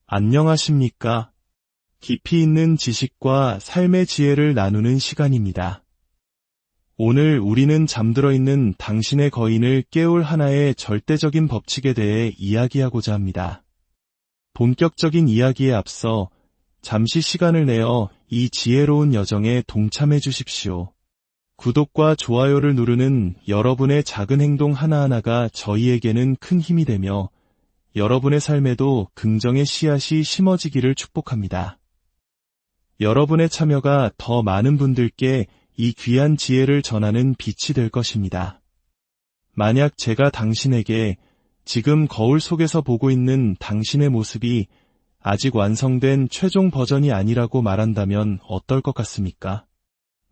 안녕하십니까? 깊이 있는 지식과 삶의 지혜를 나누는 시간입니다. 오늘 우리는 잠들어 있는 당신의 거인을 깨울 하나의 절대적인 법칙에 대해 이야기하고자 합니다. 본격적인 이야기에 앞서 잠시 시간을 내어 이 지혜로운 여정에 동참해 주십시오. 구독과 좋아요를 누르는 여러분의 작은 행동 하나하나가 저희에게는 큰 힘이 되며 여러분의 삶에도 긍정의 씨앗이 심어지기를 축복합니다. 여러분의 참여가 더 많은 분들께 이 귀한 지혜를 전하는 빛이 될 것입니다. 만약 제가 당신에게 지금 거울 속에서 보고 있는 당신의 모습이 아직 완성된 최종 버전이 아니라고 말한다면 어떨 것 같습니까?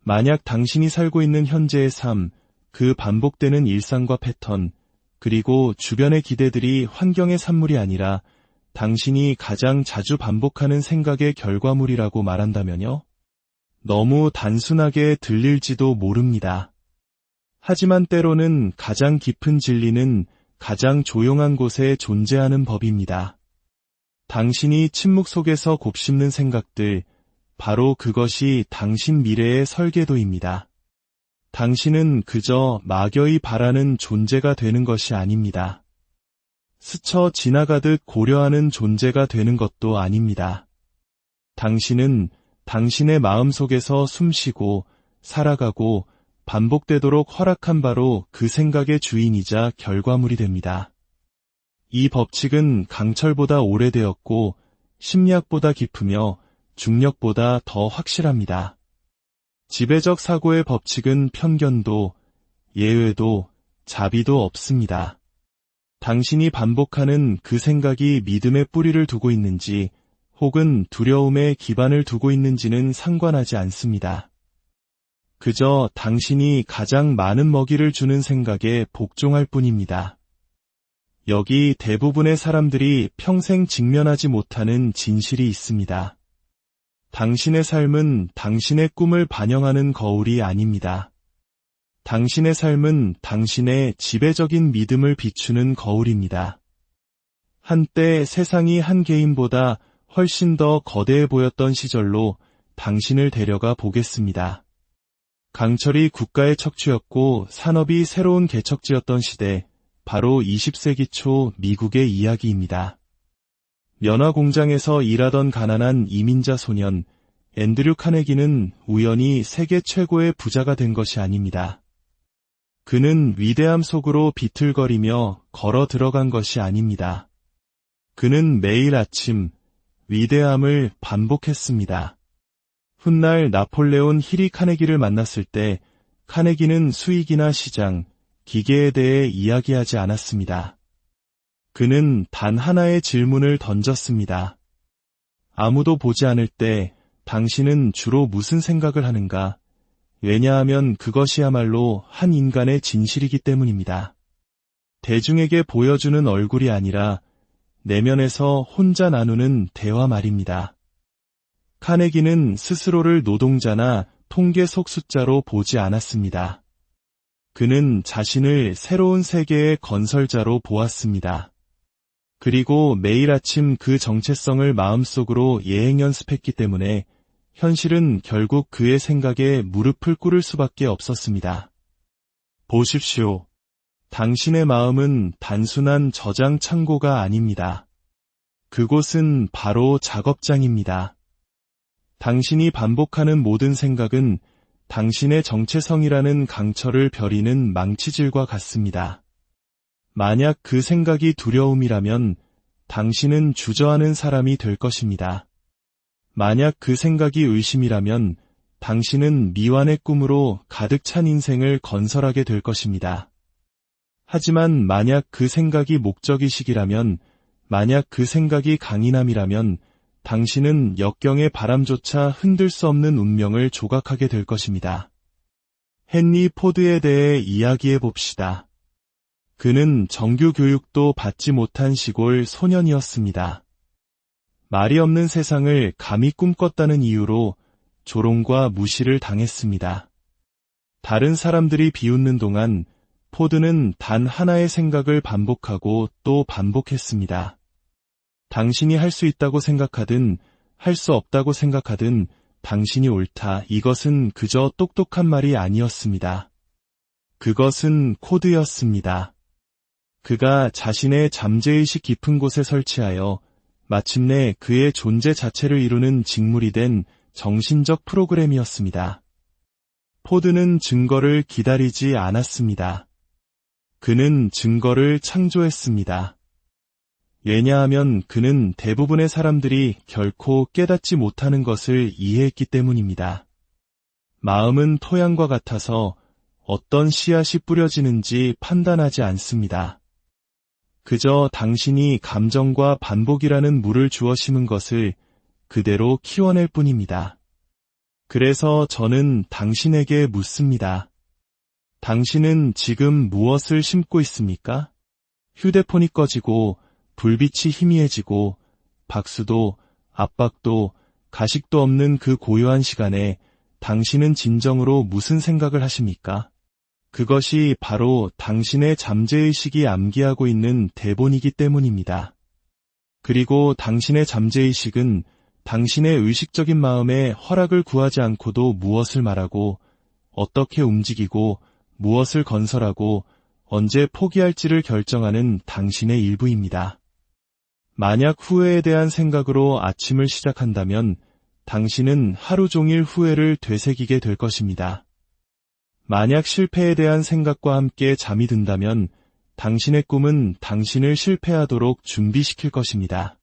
만약 당신이 살고 있는 현재의 삶, 그 반복되는 일상과 패턴, 그리고 주변의 기대들이 환경의 산물이 아니라 당신이 가장 자주 반복하는 생각의 결과물이라고 말한다면요? 너무 단순하게 들릴지도 모릅니다. 하지만 때로는 가장 깊은 진리는 가장 조용한 곳에 존재하는 법입니다. 당신이 침묵 속에서 곱씹는 생각들, 바로 그것이 당신 미래의 설계도입니다. 당신은 그저 막연히 바라는 존재가 되는 것이 아닙니다. 스쳐 지나가듯 고려하는 존재가 되는 것도 아닙니다. 당신은 당신의 마음속에서 숨쉬고 살아가고 반복되도록 허락한 바로 그 생각의 주인이자 결과물이 됩니다. 이 법칙은 강철보다 오래되었고 심리학보다 깊으며 중력보다 더 확실합니다. 지배적 사고의 법칙은 편견도, 예외도, 자비도 없습니다. 당신이 반복하는 그 생각이 믿음의 뿌리를 두고 있는지 혹은 두려움의 기반을 두고 있는지는 상관하지 않습니다. 그저 당신이 가장 많은 먹이를 주는 생각에 복종할 뿐입니다. 여기 대부분의 사람들이 평생 직면하지 못하는 진실이 있습니다. 당신의 삶은 당신의 꿈을 반영하는 거울이 아닙니다. 당신의 삶은 당신의 지배적인 믿음을 비추는 거울입니다. 한때 세상이 한 개인보다 훨씬 더 거대해 보였던 시절로 당신을 데려가 보겠습니다. 강철이 국가의 척추였고 산업이 새로운 개척지였던 시대, 바로 20세기 초 미국의 이야기입니다. 면화 공장에서 일하던 가난한 이민자 소년 앤드류 카네기는 우연히 세계 최고의 부자가 된 것이 아닙니다. 그는 위대함 속으로 비틀거리며 걸어 들어간 것이 아닙니다. 그는 매일 아침 위대함을 반복했습니다. 훗날 나폴레온 힐이 카네기를 만났을 때 카네기는 수익이나 시장, 기계에 대해 이야기하지 않았습니다. 그는 단 하나의 질문을 던졌습니다. 아무도 보지 않을 때 당신은 주로 무슨 생각을 하는가? 왜냐하면 그것이야말로 한 인간의 진실이기 때문입니다. 대중에게 보여주는 얼굴이 아니라 내면에서 혼자 나누는 대화 말입니다. 카네기는 스스로를 노동자나 통계 속 숫자로 보지 않았습니다. 그는 자신을 새로운 세계의 건설자로 보았습니다. 그리고 매일 아침 그 정체성을 마음속으로 예행 연습했기 때문에 현실은 결국 그의 생각에 무릎을 꿇을 수밖에 없었습니다. 보십시오. 당신의 마음은 단순한 저장 창고가 아닙니다. 그곳은 바로 작업장입니다. 당신이 반복하는 모든 생각은 당신의 정체성이라는 강철을 벼리는 망치질과 같습니다. 만약 그 생각이 두려움이라면 당신은 주저하는 사람이 될 것입니다. 만약 그 생각이 의심이라면 당신은 미완의 꿈으로 가득 찬 인생을 건설하게 될 것입니다. 하지만 만약 그 생각이 목적의식이라면, 만약 그 생각이 강인함이라면 당신은 역경의 바람조차 흔들 수 없는 운명을 조각하게 될 것입니다. 헨리 포드에 대해 이야기해 봅시다. 그는 정규 교육도 받지 못한 시골 소년이었습니다. 말이 없는 세상을 감히 꿈꿨다는 이유로 조롱과 무시를 당했습니다. 다른 사람들이 비웃는 동안 포드는 단 하나의 생각을 반복하고 또 반복했습니다. 당신이 할 수 있다고 생각하든 할 수 없다고 생각하든 당신이 옳다. 이것은 그저 똑똑한 말이 아니었습니다. 그것은 코드였습니다. 그가 자신의 잠재의식 깊은 곳에 설치하여 마침내 그의 존재 자체를 이루는 직물이 된 정신적 프로그램이었습니다. 포드는 증거를 기다리지 않았습니다. 그는 증거를 창조했습니다. 왜냐하면 그는 대부분의 사람들이 결코 깨닫지 못하는 것을 이해했기 때문입니다. 마음은 토양과 같아서 어떤 씨앗이 뿌려지는지 판단하지 않습니다. 그저 당신이 감정과 반복이라는 물을 주어 심은 것을 그대로 키워낼 뿐입니다. 그래서 저는 당신에게 묻습니다. 당신은 지금 무엇을 심고 있습니까? 휴대폰이 꺼지고 불빛이 희미해지고 박수도 압박도 가식도 없는 그 고요한 시간에 당신은 진정으로 무슨 생각을 하십니까? 그것이 바로 당신의 잠재의식이 암기하고 있는 대본이기 때문입니다. 그리고 당신의 잠재의식은 당신의 의식적인 마음에 허락을 구하지 않고도 무엇을 말하고 어떻게 움직이고 무엇을 건설하고 언제 포기할지를 결정하는 당신의 일부입니다. 만약 후회에 대한 생각으로 아침을 시작한다면 당신은 하루 종일 후회를 되새기게 될 것입니다. 만약 실패에 대한 생각과 함께 잠이 든다면 당신의 꿈은 당신을 실패하도록 준비시킬 것입니다.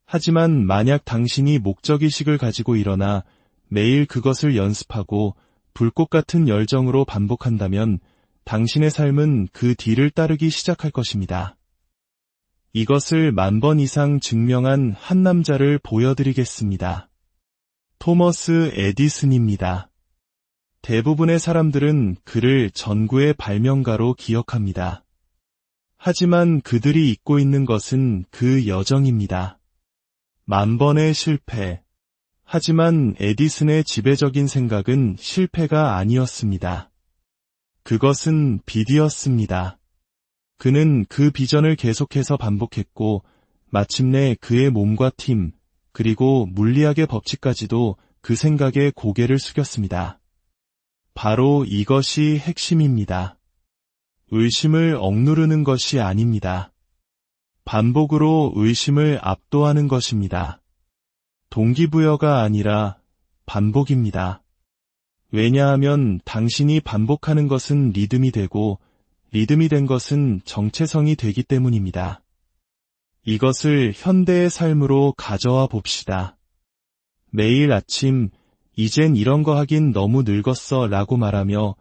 하지만 만약 당신이 목적의식을 가지고 일어나 매일 그것을 연습하고 불꽃 같은 열정으로 반복한다면 당신의 삶은 그 뒤를 따르기 시작할 것입니다. 이것을 10,000번 이상 증명한 한 남자를 보여드리겠습니다. 토머스 에디슨입니다. 대부분의 사람들은 그를 전구의 발명가로 기억합니다. 하지만 그들이 잊고 있는 것은 그 여정입니다. 10,000번의 실패. 하지만 에디슨의 지배적인 생각은 실패가 아니었습니다. 그것은 빛이었습니다. 그는 그 비전을 계속해서 반복했고 마침내 그의 몸과 팀, 그리고 물리학의 법칙까지도 그 생각에 고개를 숙였습니다. 바로 이것이 핵심입니다. 의심을 억누르는 것이 아닙니다. 반복으로 의심을 압도하는 것입니다. 동기부여가 아니라 반복입니다. 왜냐하면 당신이 반복하는 것은 리듬이 되고 리듬이 된 것은 정체성이 되기 때문입니다. 이것을 현대의 삶으로 가져와 봅시다. 매일 아침 이젠 이런 거 하긴 너무 늙었어 라고 말하며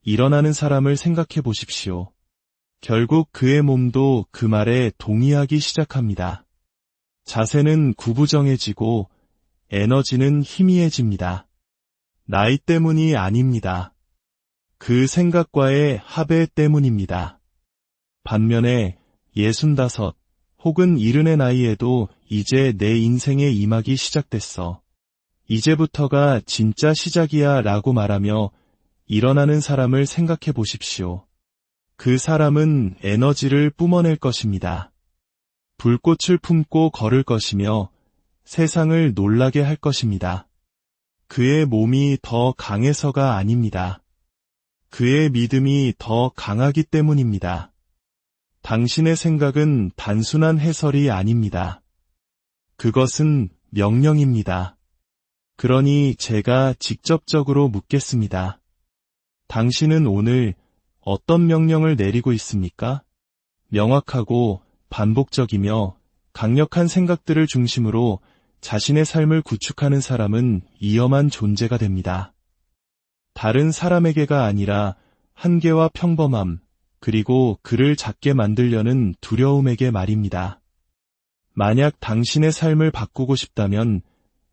일어나는 사람을 생각해 보십시오. 결국 그의 몸도 그 말에 동의하기 시작합니다. 자세는 구부정해지고 에너지는 희미해집니다. 나이 때문이 아닙니다. 그 생각과의 합의 때문입니다. 반면에 65 혹은 70의 나이에도 이제 내 인생의 이막이 시작됐어. 이제부터가 진짜 시작이야 라고 말하며 일어나는 사람을 생각해 보십시오. 그 사람은 에너지를 뿜어낼 것입니다. 불꽃을 품고 걸을 것이며 세상을 놀라게 할 것입니다. 그의 몸이 더 강해서가 아닙니다. 그의 믿음이 더 강하기 때문입니다. 당신의 생각은 단순한 해설이 아닙니다. 그것은 명령입니다. 그러니 제가 직접적으로 묻겠습니다. 당신은 오늘 어떤 명령을 내리고 있습니까? 명확하고 반복적이며 강력한 생각들을 중심으로 자신의 삶을 구축하는 사람은 위험한 존재가 됩니다. 다른 사람에게가 아니라 한계와 평범함, 그리고 그를 작게 만들려는 두려움에게 말입니다. 만약 당신의 삶을 바꾸고 싶다면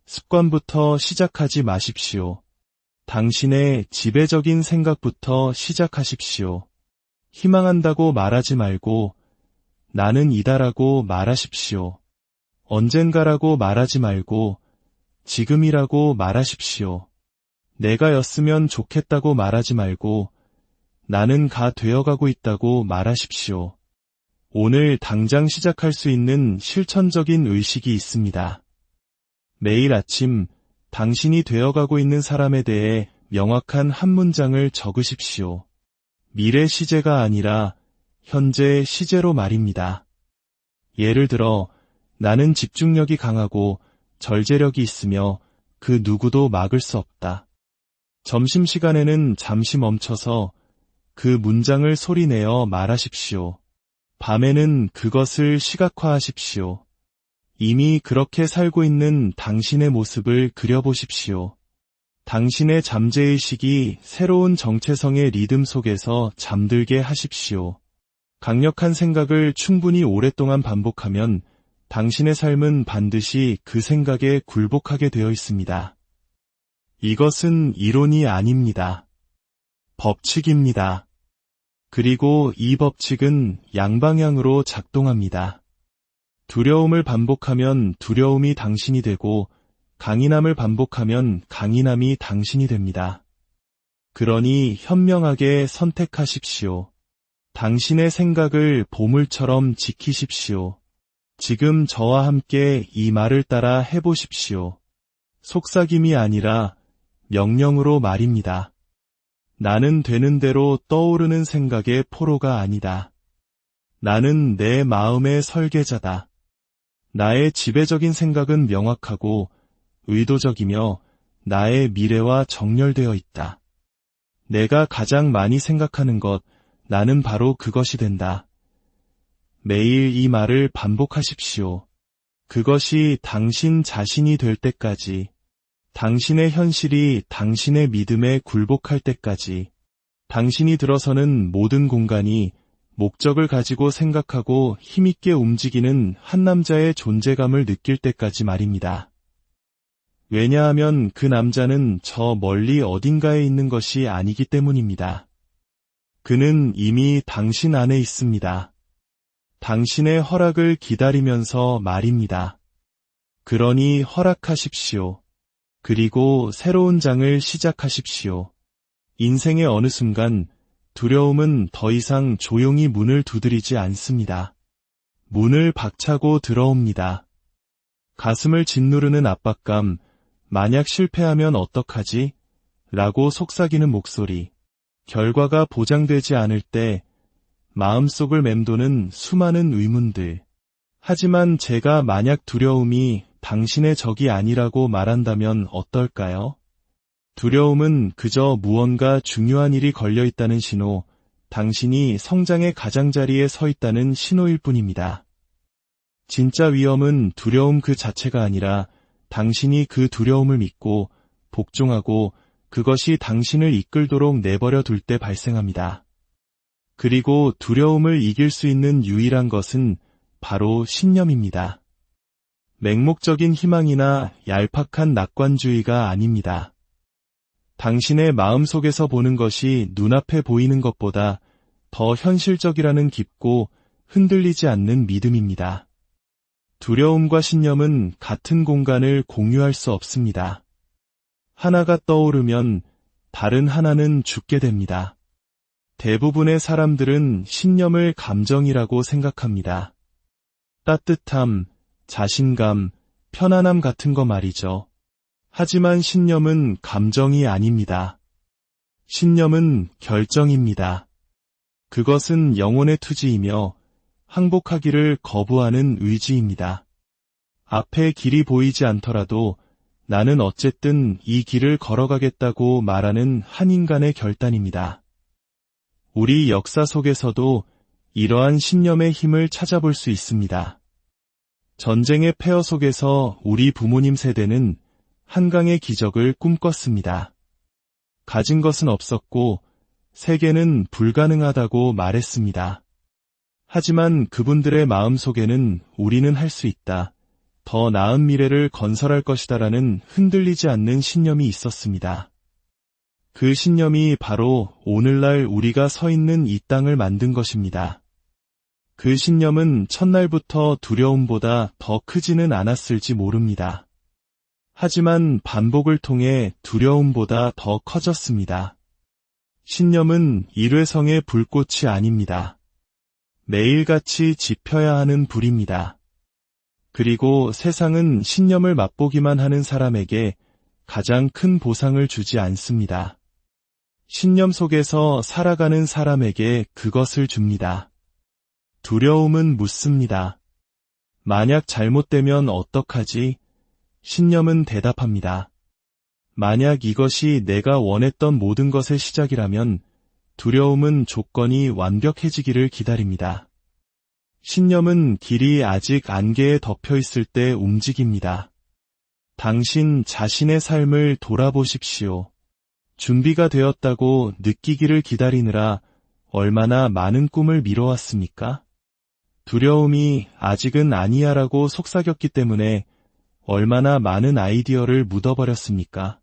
습관부터 시작하지 마십시오. 당신의 지배적인 생각부터 시작하십시오. 희망한다고 말하지 말고 나는 이다라고 말하십시오. 언젠가라고 말하지 말고 지금이라고 말하십시오. 내가였으면 좋겠다고 말하지 말고 나는 가 되어가고 있다고 말하십시오. 오늘 당장 시작할 수 있는 실천적인 의식이 있습니다. 매일 아침 당신이 되어가고 있는 사람에 대해 명확한 한 문장을 적으십시오. 미래 시제가 아니라 현재 시제로 말입니다. 예를 들어, 나는 집중력이 강하고 절제력이 있으며 그 누구도 막을 수 없다. 점심시간에는 잠시 멈춰서 그 문장을 소리내어 말하십시오. 밤에는 그것을 시각화하십시오. 이미 그렇게 살고 있는 당신의 모습을 그려보십시오. 당신의 잠재의식이 새로운 정체성의 리듬 속에서 잠들게 하십시오. 강력한 생각을 충분히 오랫동안 반복하면 당신의 삶은 반드시 그 생각에 굴복하게 되어 있습니다. 이것은 이론이 아닙니다. 법칙입니다. 그리고 이 법칙은 양방향으로 작동합니다. 두려움을 반복하면 두려움이 당신이 되고 강인함을 반복하면 강인함이 당신이 됩니다. 그러니 현명하게 선택하십시오. 당신의 생각을 보물처럼 지키십시오. 지금 저와 함께 이 말을 따라 해보십시오. 속삭임이 아니라 명령으로 말입니다. 나는 되는 대로 떠오르는 생각의 포로가 아니다. 나는 내 마음의 설계자다. 나의 지배적인 생각은 명확하고 의도적이며 나의 미래와 정렬되어 있다. 내가 가장 많이 생각하는 것, 나는 바로 그것이 된다. 매일 이 말을 반복하십시오. 그것이 당신 자신이 될 때까지, 당신의 현실이 당신의 믿음에 굴복할 때까지, 당신이 들어서는 모든 공간이 목적을 가지고 생각하고 힘있게 움직이는 한 남자의 존재감을 느낄 때까지 말입니다. 왜냐하면 그 남자는 저 멀리 어딘가에 있는 것이 아니기 때문입니다. 그는 이미 당신 안에 있습니다. 당신의 허락을 기다리면서 말입니다. 그러니 허락하십시오. 그리고 새로운 장을 시작하십시오. 인생의 어느 순간 두려움은 더 이상 조용히 문을 두드리지 않습니다. 문을 박차고 들어옵니다. 가슴을 짓누르는 압박감, 만약 실패하면 어떡하지? 라고 속삭이는 목소리. 결과가 보장되지 않을 때 마음속을 맴도는 수많은 의문들. 하지만 제가 만약 두려움이 당신의 적이 아니라고 말한다면 어떨까요? 두려움은 그저 무언가 중요한 일이 걸려 있다는 신호, 당신이 성장의 가장자리에 서 있다는 신호일 뿐입니다. 진짜 위험은 두려움 그 자체가 아니라 당신이 그 두려움을 믿고 복종하고 그것이 당신을 이끌도록 내버려 둘 때 발생합니다. 그리고 두려움을 이길 수 있는 유일한 것은 바로 신념입니다. 맹목적인 희망이나 얄팍한 낙관주의가 아닙니다. 당신의 마음속에서 보는 것이 눈앞에 보이는 것보다 더 현실적이라는 깊고 흔들리지 않는 믿음입니다. 두려움과 신념은 같은 공간을 공유할 수 없습니다. 하나가 떠오르면 다른 하나는 죽게 됩니다. 대부분의 사람들은 신념을 감정이라고 생각합니다. 따뜻함, 자신감, 편안함 같은 거 말이죠. 하지만 신념은 감정이 아닙니다. 신념은 결정입니다. 그것은 영혼의 투지이며 항복하기를 거부하는 의지입니다. 앞에 길이 보이지 않더라도 나는 어쨌든 이 길을 걸어가겠다고 말하는 한 인간의 결단입니다. 우리 역사 속에서도 이러한 신념의 힘을 찾아볼 수 있습니다. 전쟁의 폐허 속에서 우리 부모님 세대는 한강의 기적을 꿈꿨습니다. 가진 것은 없었고 세계는 불가능하다고 말했습니다. 하지만 그분들의 마음속에는 우리는 할 수 있다, 더 나은 미래를 건설할 것이다라는 흔들리지 않는 신념이 있었습니다. 그 신념이 바로 오늘날 우리가 서 있는 이 땅을 만든 것입니다. 그 신념은 첫날부터 두려움보다 더 크지는 않았을지 모릅니다. 하지만 반복을 통해 두려움보다 더 커졌습니다. 신념은 일회성의 불꽃이 아닙니다. 매일같이 지펴야 하는 불입니다. 그리고 세상은 신념을 맛보기만 하는 사람에게 가장 큰 보상을 주지 않습니다. 신념 속에서 살아가는 사람에게 그것을 줍니다. 두려움은 묻습니다. 만약 잘못되면 어떡하지? 신념은 대답합니다. 만약 이것이 내가 원했던 모든 것의 시작이라면 두려움은 조건이 완벽해지기를 기다립니다. 신념은 길이 아직 안개에 덮여 있을 때 움직입니다. 당신 자신의 삶을 돌아보십시오. 준비가 되었다고 느끼기를 기다리느라 얼마나 많은 꿈을 미뤄왔습니까? 두려움이 아직은 아니야라고 속삭였기 때문에 얼마나 많은 아이디어를 묻어버렸습니까?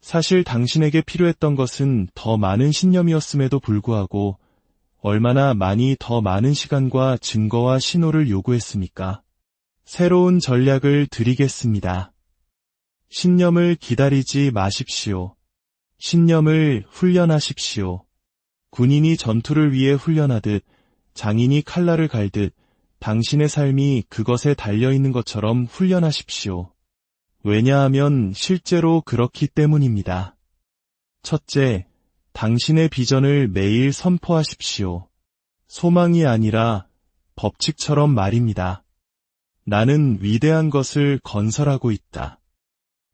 사실 당신에게 필요했던 것은 더 많은 신념이었음에도 불구하고 얼마나 많이 더 많은 시간과 증거와 신호를 요구했습니까? 새로운 전략을 드리겠습니다. 신념을 기다리지 마십시오. 신념을 훈련하십시오. 군인이 전투를 위해 훈련하듯 장인이 칼날을 갈듯 당신의 삶이 그것에 달려있는 것처럼 훈련하십시오. 왜냐하면 실제로 그렇기 때문입니다. 첫째, 당신의 비전을 매일 선포하십시오. 소망이 아니라 법칙처럼 말입니다. 나는 위대한 것을 건설하고 있다.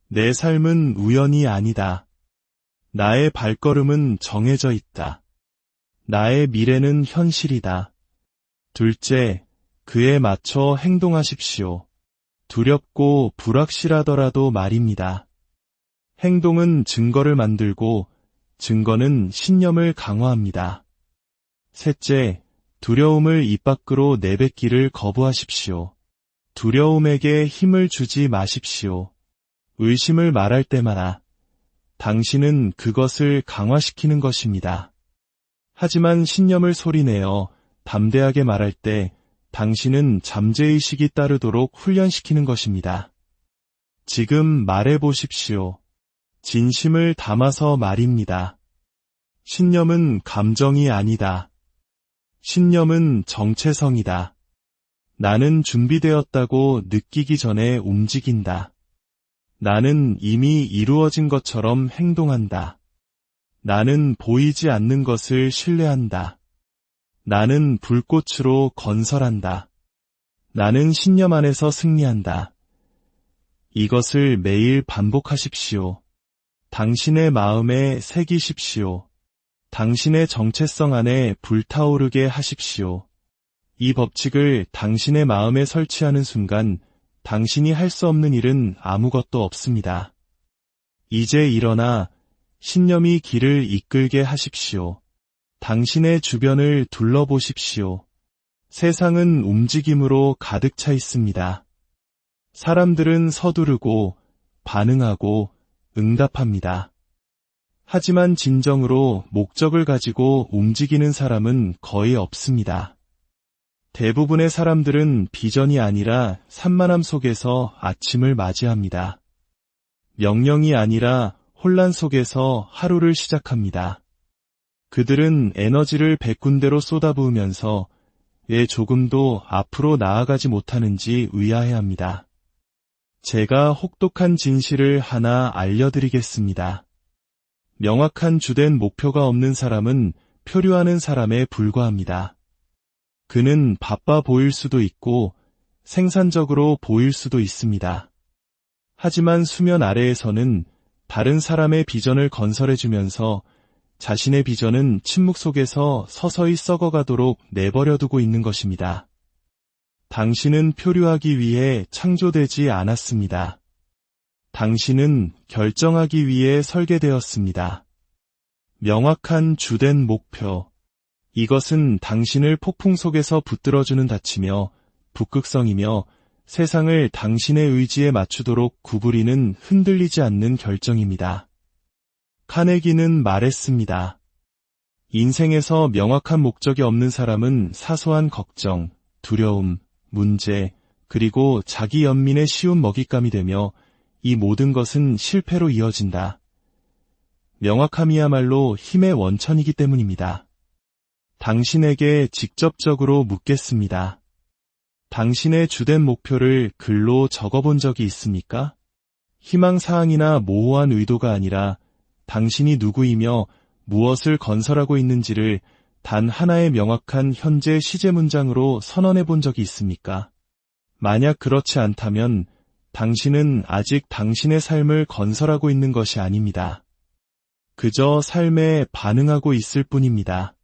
내 삶은 우연이 아니다. 나의 발걸음은 정해져 있다. 나의 미래는 현실이다. 둘째, 그에 맞춰 행동하십시오. 두렵고 불확실하더라도 말입니다. 행동은 증거를 만들고 증거는 신념을 강화합니다. 셋째, 두려움을 입 밖으로 내뱉기를 거부하십시오. 두려움에게 힘을 주지 마십시오. 의심을 말할 때마다 당신은 그것을 강화시키는 것입니다. 하지만 신념을 소리내어 담대하게 말할 때 당신은 잠재의식이 따르도록 훈련시키는 것입니다. 지금 말해보십시오. 진심을 담아서 말입니다. 신념은 감정이 아니다. 신념은 정체성이다. 나는 준비되었다고 느끼기 전에 움직인다. 나는 이미 이루어진 것처럼 행동한다. 나는 보이지 않는 것을 신뢰한다. 나는 불꽃으로 건설한다. 나는 신념 안에서 승리한다. 이것을 매일 반복하십시오. 당신의 마음에 새기십시오. 당신의 정체성 안에 불타오르게 하십시오. 이 법칙을 당신의 마음에 설치하는 순간 당신이 할 수 없는 일은 아무것도 없습니다. 이제 일어나 신념이 길을 이끌게 하십시오. 당신의 주변을 둘러보십시오. 세상은 움직임으로 가득 차 있습니다. 사람들은 서두르고 반응하고 응답합니다. 하지만 진정으로 목적을 가지고 움직이는 사람은 거의 없습니다. 대부분의 사람들은 비전이 아니라 산만함 속에서 아침을 맞이합니다. 명령이 아니라 혼란 속에서 하루를 시작합니다. 그들은 에너지를 100군데로 쏟아부으면서 왜 조금도 앞으로 나아가지 못하는지 의아해합니다. 제가 혹독한 진실을 하나 알려드리겠습니다. 명확한 주된 목표가 없는 사람은 표류하는 사람에 불과합니다. 그는 바빠 보일 수도 있고 생산적으로 보일 수도 있습니다. 하지만 수면 아래에서는 다른 사람의 비전을 건설해주면서 자신의 비전은 침묵 속에서 서서히 썩어가도록 내버려두고 있는 것입니다. 당신은 표류하기 위해 창조되지 않았습니다. 당신은 결정하기 위해 설계되었습니다. 명확한 주된 목표. 이것은 당신을 폭풍 속에서 붙들어주는 닻이며 북극성이며 세상을 당신의 의지에 맞추도록 구부리는 흔들리지 않는 결정입니다. 카네기는 말했습니다. 인생에서 명확한 목적이 없는 사람은 사소한 걱정, 두려움, 문제, 그리고 자기 연민에 쉬운 먹잇감이 되며 이 모든 것은 실패로 이어진다. 명확함이야말로 힘의 원천이기 때문입니다. 당신에게 직접적으로 묻겠습니다. 당신의 주된 목표를 글로 적어본 적이 있습니까? 희망사항이나 모호한 의도가 아니라 당신이 누구이며 무엇을 건설하고 있는지를 단 하나의 명확한 현재 시제 문장으로 선언해 본 적이 있습니까? 만약 그렇지 않다면 당신은 아직 당신의 삶을 건설하고 있는 것이 아닙니다. 그저 삶에 반응하고 있을 뿐입니다.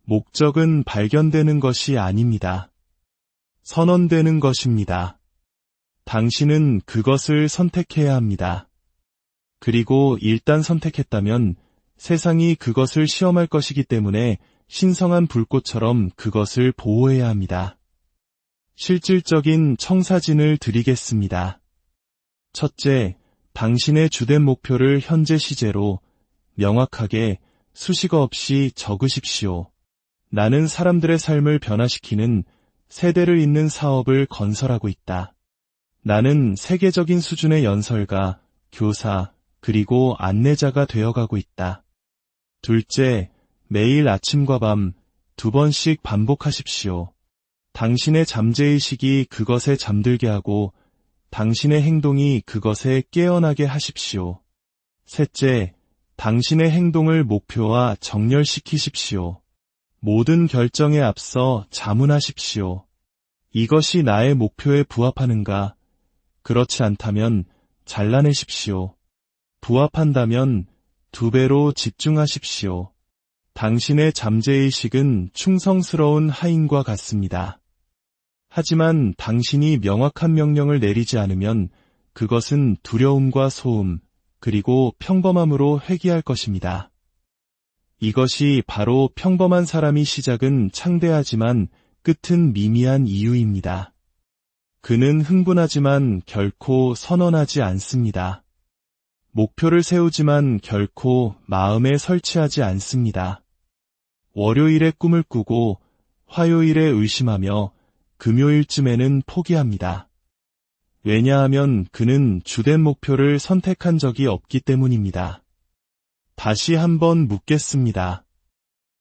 목적은 발견되는 것이 아닙니다. 선언되는 것입니다. 당신은 그것을 선택해야 합니다. 그리고 일단 선택했다면 세상이 그것을 시험할 것이기 때문에 신성한 불꽃처럼 그것을 보호해야 합니다. 실질적인 청사진을 드리겠습니다. 첫째, 당신의 주된 목표를 현재 시제로 명확하게 수식어 없이 적으십시오. 나는 사람들의 삶을 변화시키는 세대를 잇는 사업을 건설하고 있다. 나는 세계적인 수준의 연설가, 교사, 그리고 안내자가 되어가고 있다. 둘째, 매일 아침과 밤 2번씩 반복하십시오. 당신의 잠재의식이 그것에 잠들게 하고 당신의 행동이 그것에 깨어나게 하십시오. 셋째, 당신의 행동을 목표와 정렬시키십시오. 모든 결정에 앞서 자문하십시오. 이것이 나의 목표에 부합하는가? 그렇지 않다면 잘라내십시오. 부합한다면 2배로 집중하십시오. 당신의 잠재의식은 충성스러운 하인과 같습니다. 하지만 당신이 명확한 명령을 내리지 않으면 그것은 두려움과 소음, 그리고 평범함으로 회귀할 것입니다. 이것이 바로 평범한 사람이 시작은 창대하지만 끝은 미미한 이유입니다. 그는 흥분하지만 결코 선언하지 않습니다. 목표를 세우지만 결코 마음에 설치하지 않습니다. 월요일에 꿈을 꾸고 화요일에 의심하며 금요일쯤에는 포기합니다. 왜냐하면 그는 주된 목표를 선택한 적이 없기 때문입니다. 다시 한번 묻겠습니다.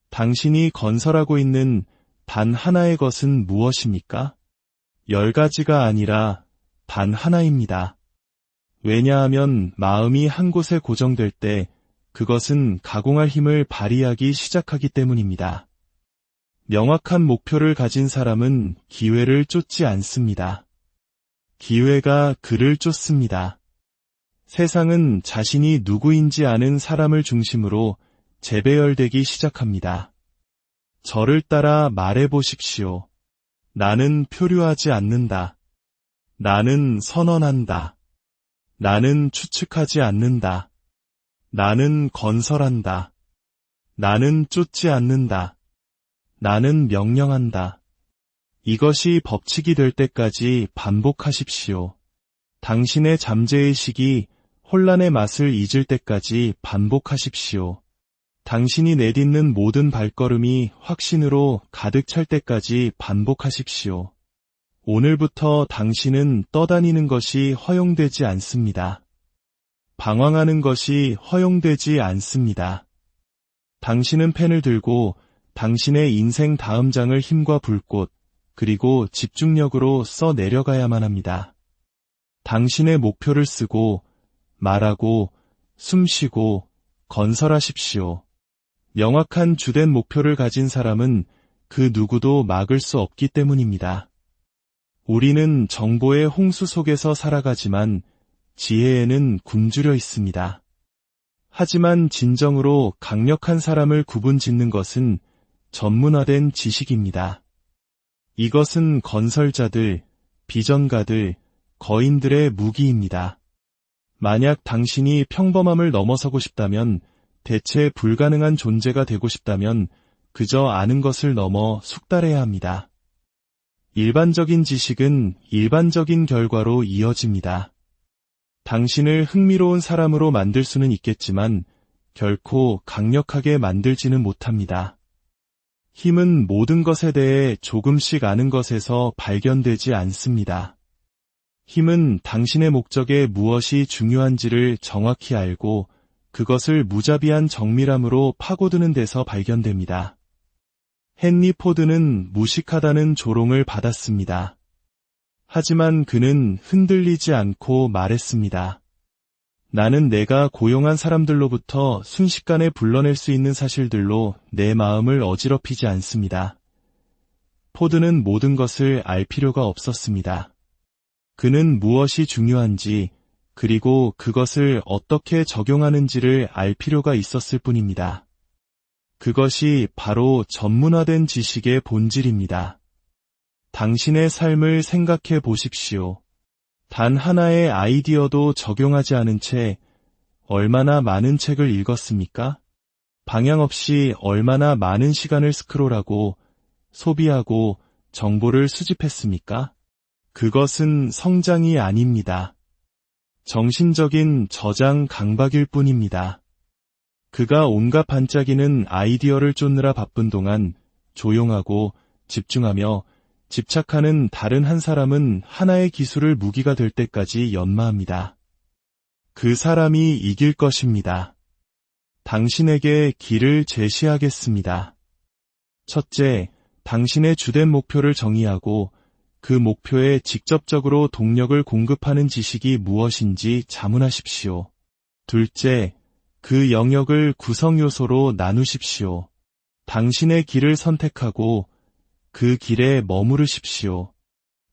당신이 건설하고 있는 단 하나의 것은 무엇입니까? 10가지가 아니라 단 하나입니다. 왜냐하면 마음이 한 곳에 고정될 때 그것은 가공할 힘을 발휘하기 시작하기 때문입니다. 명확한 목표를 가진 사람은 기회를 쫓지 않습니다. 기회가 그를 쫓습니다. 세상은 자신이 누구인지 아는 사람을 중심으로 재배열되기 시작합니다. 저를 따라 말해보십시오. 나는 표류하지 않는다. 나는 선언한다. 나는 추측하지 않는다. 나는 건설한다. 나는 쫓지 않는다. 나는 명령한다. 이것이 법칙이 될 때까지 반복하십시오. 당신의 잠재의식이 혼란의 맛을 잊을 때까지 반복하십시오. 당신이 내딛는 모든 발걸음이 확신으로 가득 찰 때까지 반복하십시오. 오늘부터 당신은 떠다니는 것이 허용되지 않습니다. 방황하는 것이 허용되지 않습니다. 당신은 펜을 들고 당신의 인생 다음 장을 힘과 불꽃, 그리고 집중력으로 써 내려가야만 합니다. 당신의 목표를 쓰고, 말하고, 숨쉬고, 건설하십시오. 명확한 주된 목표를 가진 사람은 그 누구도 막을 수 없기 때문입니다. 우리는 정보의 홍수 속에서 살아가지만 지혜에는 굶주려 있습니다. 하지만 진정으로 강력한 사람을 구분짓는 것은 전문화된 지식입니다. 이것은 건설자들, 비전가들, 거인들의 무기입니다. 만약 당신이 평범함을 넘어서고 싶다면, 대체 불가능한 존재가 되고 싶다면 그저 아는 것을 넘어 숙달해야 합니다. 일반적인 지식은 일반적인 결과로 이어집니다. 당신을 흥미로운 사람으로 만들 수는 있겠지만 결코 강력하게 만들지는 못합니다. 힘은 모든 것에 대해 조금씩 아는 것에서 발견되지 않습니다. 힘은 당신의 목적에 무엇이 중요한지를 정확히 알고 그것을 무자비한 정밀함으로 파고드는 데서 발견됩니다. 헨리 포드는 무식하다는 조롱을 받았습니다. 하지만 그는 흔들리지 않고 말했습니다. 나는 내가 고용한 사람들로부터 순식간에 불러낼 수 있는 사실들로 내 마음을 어지럽히지 않습니다. 포드는 모든 것을 알 필요가 없었습니다. 그는 무엇이 중요한지, 그리고 그것을 어떻게 적용하는지를 알 필요가 있었을 뿐입니다. 그것이 바로 전문화된 지식의 본질입니다. 당신의 삶을 생각해 보십시오. 단 하나의 아이디어도 적용하지 않은 채 얼마나 많은 책을 읽었습니까? 방향 없이 얼마나 많은 시간을 스크롤하고 소비하고 정보를 수집했습니까? 그것은 성장이 아닙니다. 정신적인 저장 강박일 뿐입니다. 그가 온갖 반짝이는 아이디어를 쫓느라 바쁜 동안 조용하고 집중하며 집착하는 다른 한 사람은 하나의 기술을 무기가 될 때까지 연마합니다. 그 사람이 이길 것입니다. 당신에게 길을 제시하겠습니다. 첫째, 당신의 주된 목표를 정의하고 그 목표에 직접적으로 동력을 공급하는 지식이 무엇인지 자문하십시오. 둘째, 그 영역을 구성 요소로 나누십시오. 당신의 길을 선택하고 그 길에 머무르십시오.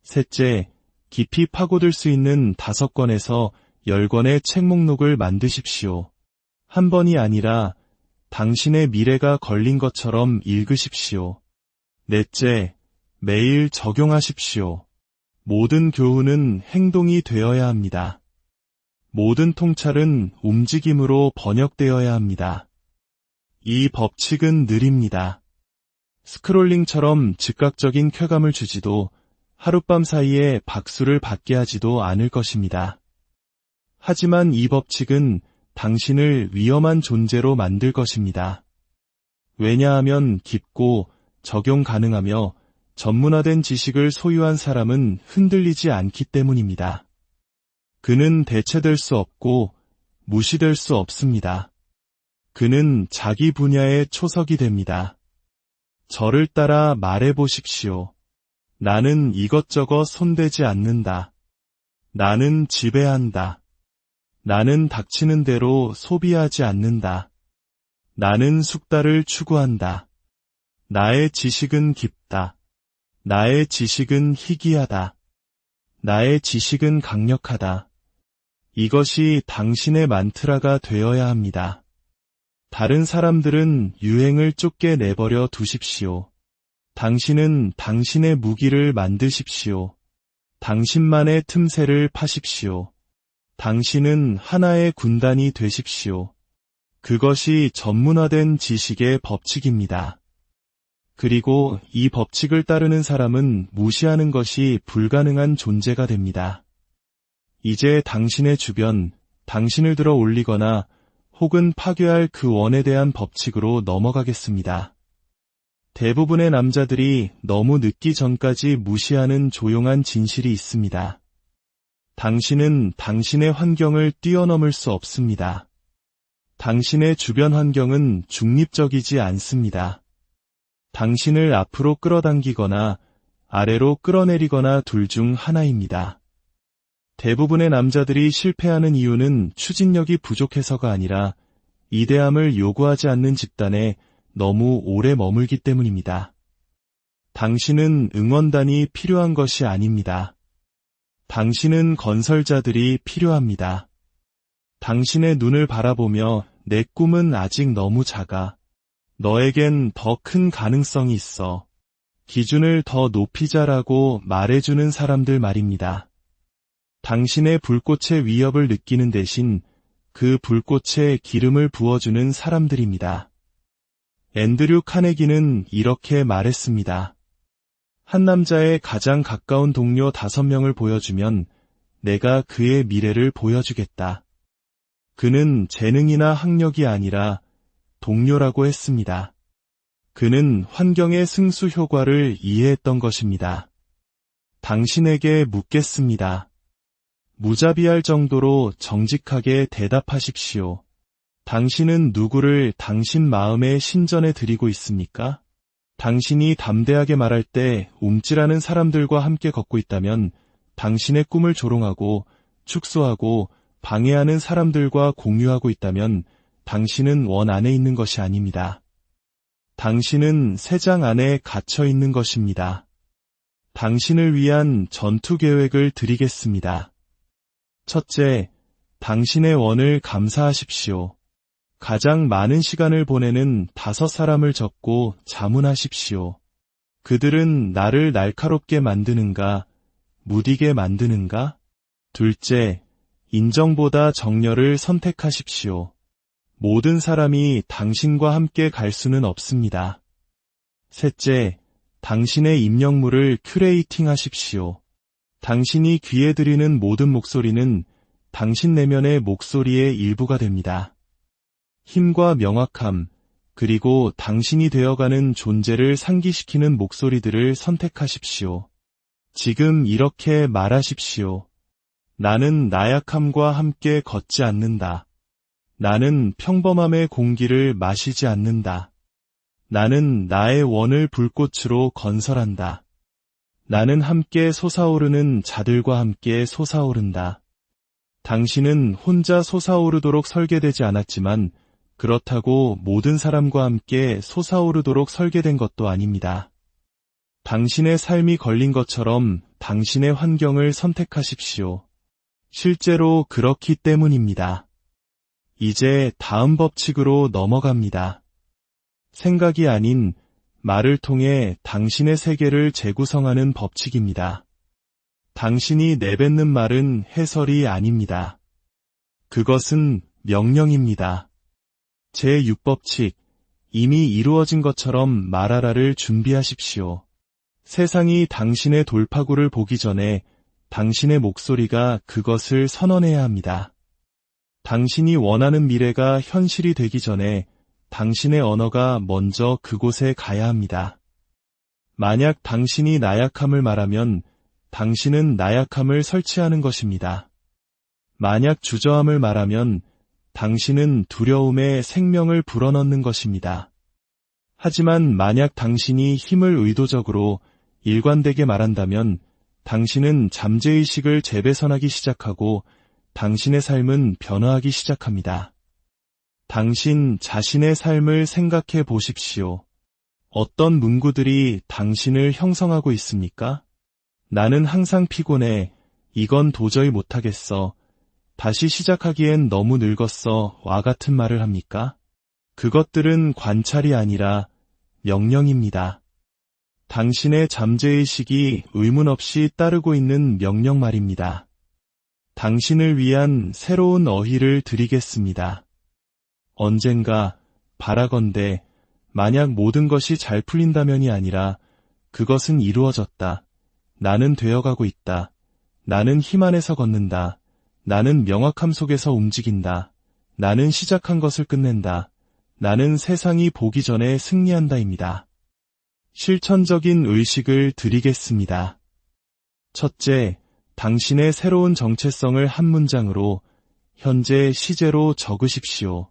셋째, 깊이 파고들 수 있는 5권에서 10권의 책 목록을 만드십시오. 한 번이 아니라 당신의 미래가 걸린 것처럼 읽으십시오. 넷째, 매일 적용하십시오. 모든 교훈은 행동이 되어야 합니다. 모든 통찰은 움직임으로 번역되어야 합니다. 이 법칙은 느립니다. 스크롤링처럼 즉각적인 쾌감을 주지도 하룻밤 사이에 박수를 받게 하지도 않을 것입니다. 하지만 이 법칙은 당신을 위험한 존재로 만들 것입니다. 왜냐하면 깊고 적용 가능하며 전문화된 지식을 소유한 사람은 흔들리지 않기 때문입니다. 그는 대체될 수 없고 무시될 수 없습니다. 그는 자기 분야의 초석이 됩니다. 저를 따라 말해보십시오. 나는 이것저것 손대지 않는다. 나는 지배한다. 나는 닥치는 대로 소비하지 않는다. 나는 숙달을 추구한다. 나의 지식은 깊다. 나의 지식은 희귀하다. 나의 지식은 강력하다. 이것이 당신의 만트라가 되어야 합니다. 다른 사람들은 유행을 쫓게 내버려 두십시오. 당신은 당신의 무기를 만드십시오. 당신만의 틈새를 파십시오. 당신은 하나의 군단이 되십시오. 그것이 전문화된 지식의 법칙입니다. 그리고 이 법칙을 따르는 사람은 무시하는 것이 불가능한 존재가 됩니다. 이제 당신의 주변, 당신을 들어 올리거나 혹은 파괴할 그 원에 대한 법칙으로 넘어가겠습니다. 대부분의 남자들이 너무 늦기 전까지 무시하는 조용한 진실이 있습니다. 당신은 당신의 환경을 뛰어넘을 수 없습니다. 당신의 주변 환경은 중립적이지 않습니다. 당신을 앞으로 끌어당기거나 아래로 끌어내리거나 둘 중 하나입니다. 대부분의 남자들이 실패하는 이유는 추진력이 부족해서가 아니라 이대함을 요구하지 않는 집단에 너무 오래 머물기 때문입니다. 당신은 응원단이 필요한 것이 아닙니다. 당신은 건설자들이 필요합니다. 당신의 눈을 바라보며 내 꿈은 아직 너무 작아. 너에겐 더 큰 가능성이 있어. 기준을 더 높이자라고 말해주는 사람들 말입니다. 당신의 불꽃의 위협을 느끼는 대신 그 불꽃에 기름을 부어주는 사람들입니다. 앤드류 카네기는 이렇게 말했습니다. 한 남자의 가장 가까운 동료 5명을 보여주면 내가 그의 미래를 보여주겠다. 그는 재능이나 학력이 아니라 동료라고 했습니다. 그는 환경의 승수 효과를 이해했던 것입니다. 당신에게 묻겠습니다. 무자비할 정도로 정직하게 대답하십시오. 당신은 누구를 당신 마음의 신전에 드리고 있습니까? 당신이 담대하게 말할 때 움찔하는 사람들과 함께 걷고 있다면 당신의 꿈을 조롱하고 축소하고 방해하는 사람들과 공유하고 있다면 당신은 원 안에 있는 것이 아닙니다. 당신은 새 장 안에 갇혀 있는 것입니다. 당신을 위한 전투 계획을 드리겠습니다. 첫째, 당신의 원을 감사하십시오. 가장 많은 시간을 보내는 5사람을 적고 자문하십시오. 그들은 나를 날카롭게 만드는가, 무디게 만드는가? 둘째, 인정보다 정열을 선택하십시오. 모든 사람이 당신과 함께 갈 수는 없습니다. 셋째, 당신의 입력물을 큐레이팅 하십시오. 당신이 귀에 들이는 모든 목소리는 당신 내면의 목소리의 일부가 됩니다. 힘과 명확함, 그리고 당신이 되어가는 존재를 상기시키는 목소리들을 선택하십시오. 지금 이렇게 말하십시오. 나는 나약함과 함께 걷지 않는다. 나는 평범함의 공기를 마시지 않는다. 나는 나의 원을 불꽃으로 건설한다. 나는 함께 솟아오르는 자들과 함께 솟아오른다. 당신은 혼자 솟아오르도록 설계되지 않았지만 그렇다고 모든 사람과 함께 솟아오르도록 설계된 것도 아닙니다. 당신의 삶이 걸린 것처럼 당신의 환경을 선택하십시오. 실제로 그렇기 때문입니다. 이제 다음 법칙으로 넘어갑니다. 생각이 아닌 말을 통해 당신의 세계를 재구성하는 법칙입니다. 당신이 내뱉는 말은 해설이 아닙니다. 그것은 명령입니다. 제6법칙, 이미 이루어진 것처럼 말하라를 준비하십시오. 세상이 당신의 돌파구를 보기 전에 당신의 목소리가 그것을 선언해야 합니다. 당신이 원하는 미래가 현실이 되기 전에 당신의 언어가 먼저 그곳에 가야 합니다. 만약 당신이 나약함을 말하면 당신은 나약함을 설치하는 것입니다. 만약 주저함을 말하면 당신은 두려움에 생명을 불어넣는 것입니다. 하지만 만약 당신이 힘을 의도적으로 일관되게 말한다면 당신은 잠재의식을 재배선하기 시작하고 당신의 삶은 변화하기 시작합니다. 당신 자신의 삶을 생각해 보십시오. 어떤 문구들이 당신을 형성하고 있습니까? 나는 항상 피곤해. 이건 도저히 못하겠어. 다시 시작하기엔 너무 늙었어. 와 같은 말을 합니까? 그것들은 관찰이 아니라 명령입니다. 당신의 잠재의식이 의문 없이 따르고 있는 명령 말입니다. 당신을 위한 새로운 어휘를 드리겠습니다. 언젠가 바라건대 만약 모든 것이 잘 풀린다면이 아니라 그것은 이루어졌다. 나는 되어가고 있다. 나는 힘 안에서 걷는다. 나는 명확함 속에서 움직인다. 나는 시작한 것을 끝낸다. 나는 세상이 보기 전에 승리한다입니다. 실천적인 의식을 드리겠습니다. 첫째, 당신의 새로운 정체성을 한 문장으로 현재 시제로 적으십시오.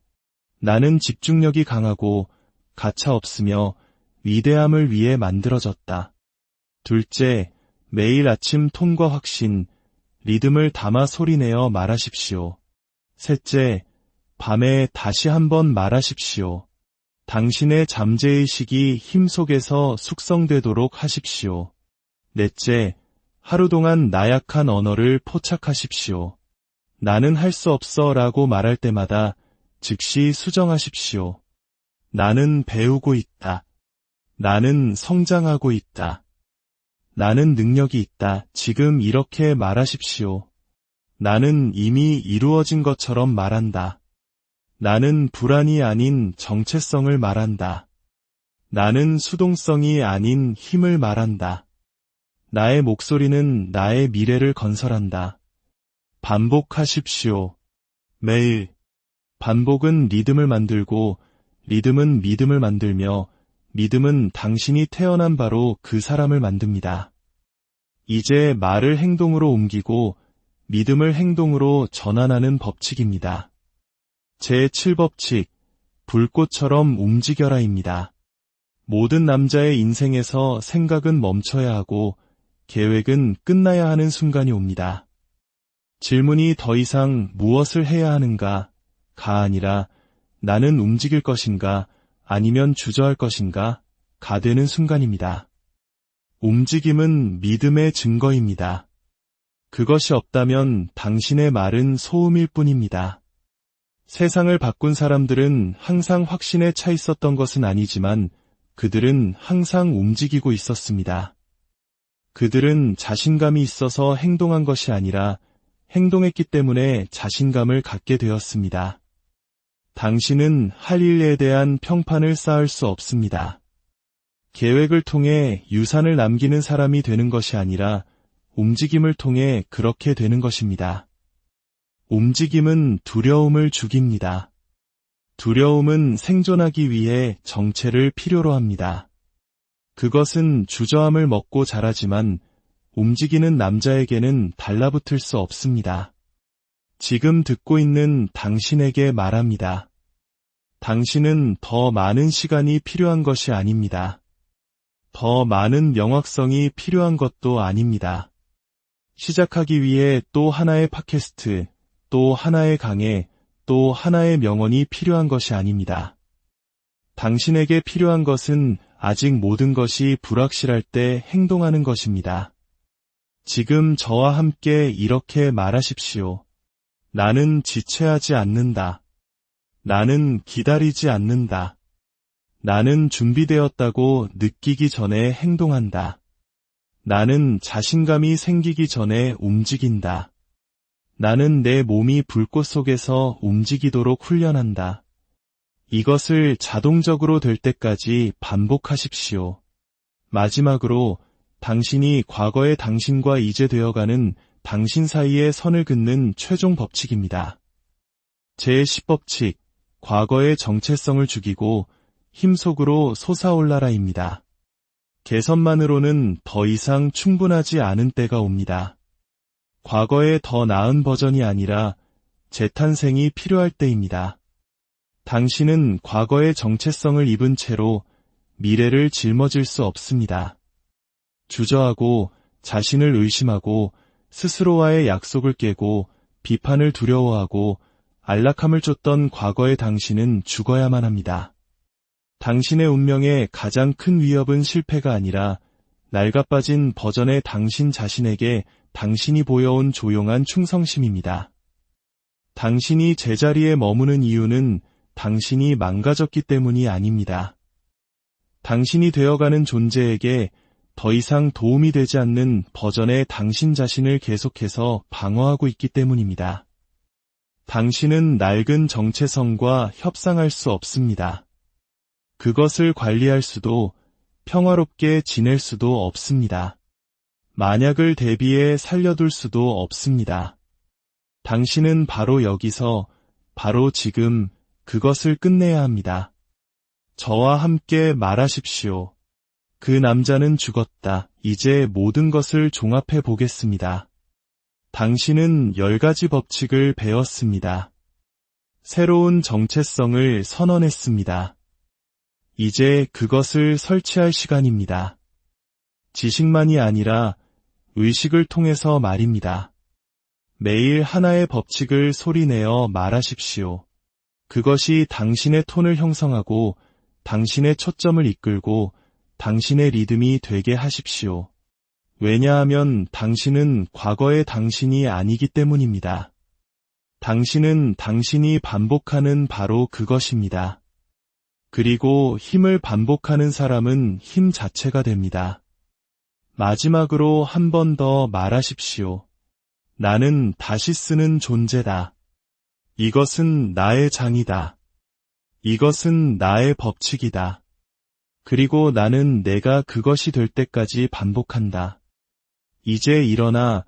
나는 집중력이 강하고 가차 없으며 위대함을 위해 만들어졌다. 둘째, 매일 아침 톤과 확신, 리듬을 담아 소리내어 말하십시오. 셋째, 밤에 다시 한번 말하십시오. 당신의 잠재의식이 힘 속에서 숙성되도록 하십시오. 넷째, 하루 동안 나약한 언어를 포착하십시오. 나는 할 수 없어 라고 말할 때마다 즉시 수정하십시오. 나는 배우고 있다. 나는 성장하고 있다. 나는 능력이 있다. 지금 이렇게 말하십시오. 나는 이미 이루어진 것처럼 말한다. 나는 불안이 아닌 정체성을 말한다. 나는 수동성이 아닌 힘을 말한다. 나의 목소리는 나의 미래를 건설한다. 반복하십시오. 매일. 반복은 리듬을 만들고 리듬은 믿음을 만들며 믿음은 당신이 태어난 바로 그 사람을 만듭니다. 이제 말을 행동으로 옮기고 믿음을 행동으로 전환하는 법칙입니다. 제7법칙, 불꽃처럼 움직여라입니다. 모든 남자의 인생에서 생각은 멈춰야 하고 계획은 끝나야 하는 순간이 옵니다. 질문이 더 이상 무엇을 해야 하는가가 아니라 나는 움직일 것인가 아니면 주저할 것인가 가 되는 순간입니다. 움직임은 믿음의 증거입니다. 그것이 없다면 당신의 말은 소음일 뿐입니다. 세상을 바꾼 사람들은 항상 확신에 차 있었던 것은 아니지만 그들은 항상 움직이고 있었습니다. 그들은 자신감이 있어서 행동한 것이 아니라 행동했기 때문에 자신감을 갖게 되었습니다. 당신은 할 일에 대한 평판을 쌓을 수 없습니다. 계획을 통해 유산을 남기는 사람이 되는 것이 아니라 움직임을 통해 그렇게 되는 것입니다. 움직임은 두려움을 죽입니다. 두려움은 생존하기 위해 정체를 필요로 합니다. 그것은 주저함을 먹고 자라지만 움직이는 남자에게는 달라붙을 수 없습니다. 지금 듣고 있는 당신에게 말합니다. 당신은 더 많은 시간이 필요한 것이 아닙니다. 더 많은 명확성이 필요한 것도 아닙니다. 시작하기 위해 또 하나의 팟캐스트, 또 하나의 강의, 또 하나의 명언이 필요한 것이 아닙니다. 당신에게 필요한 것은 아직 모든 것이 불확실할 때 행동하는 것입니다. 지금 저와 함께 이렇게 말하십시오. 나는 지체하지 않는다. 나는 기다리지 않는다. 나는 준비되었다고 느끼기 전에 행동한다. 나는 자신감이 생기기 전에 움직인다. 나는 내 몸이 불꽃 속에서 움직이도록 훈련한다. 이것을 자동적으로 될 때까지 반복하십시오. 마지막으로 당신이 과거의 당신과 이제 되어가는 당신 사이의 선을 긋는 최종 법칙입니다. 제10법칙, 과거의 정체성을 죽이고 힘 속으로 솟아올라라입니다. 개선만으로는 더 이상 충분하지 않은 때가 옵니다. 과거의 더 나은 버전이 아니라 재탄생이 필요할 때입니다. 당신은 과거의 정체성을 입은 채로 미래를 짊어질 수 없습니다. 주저하고 자신을 의심하고 스스로와의 약속을 깨고 비판을 두려워하고 안락함을 쫓던 과거의 당신은 죽어야만 합니다. 당신의 운명의 가장 큰 위협은 실패가 아니라 낡아빠진 버전의 당신 자신에게 당신이 보여온 조용한 충성심입니다. 당신이 제자리에 머무는 이유는 당신이 망가졌기 때문이 아닙니다. 당신이 되어가는 존재에게 더 이상 도움이 되지 않는 버전의 당신 자신을 계속해서 방어하고 있기 때문입니다. 당신은 낡은 정체성과 협상할 수 없습니다. 그것을 관리할 수도 평화롭게 지낼 수도 없습니다. 만약을 대비해 살려둘 수도 없습니다. 당신은 바로 여기서, 바로 지금 그것을 끝내야 합니다. 저와 함께 말하십시오. 그 남자는 죽었다. 이제 모든 것을 종합해 보겠습니다. 당신은 10가지 법칙을 배웠습니다. 새로운 정체성을 선언했습니다. 이제 그것을 설치할 시간입니다. 지식만이 아니라 의식을 통해서 말입니다. 매일 하나의 법칙을 소리내어 말하십시오. 그것이 당신의 톤을 형성하고 당신의 초점을 이끌고 당신의 리듬이 되게 하십시오. 왜냐하면 당신은 과거의 당신이 아니기 때문입니다. 당신은 당신이 반복하는 바로 그것입니다. 그리고 힘을 반복하는 사람은 힘 자체가 됩니다. 마지막으로 한 번 더 말하십시오. 나는 다시 쓰는 존재다. 이것은 나의 장이다. 이것은 나의 법칙이다. 그리고 나는 내가 그것이 될 때까지 반복한다. 이제 일어나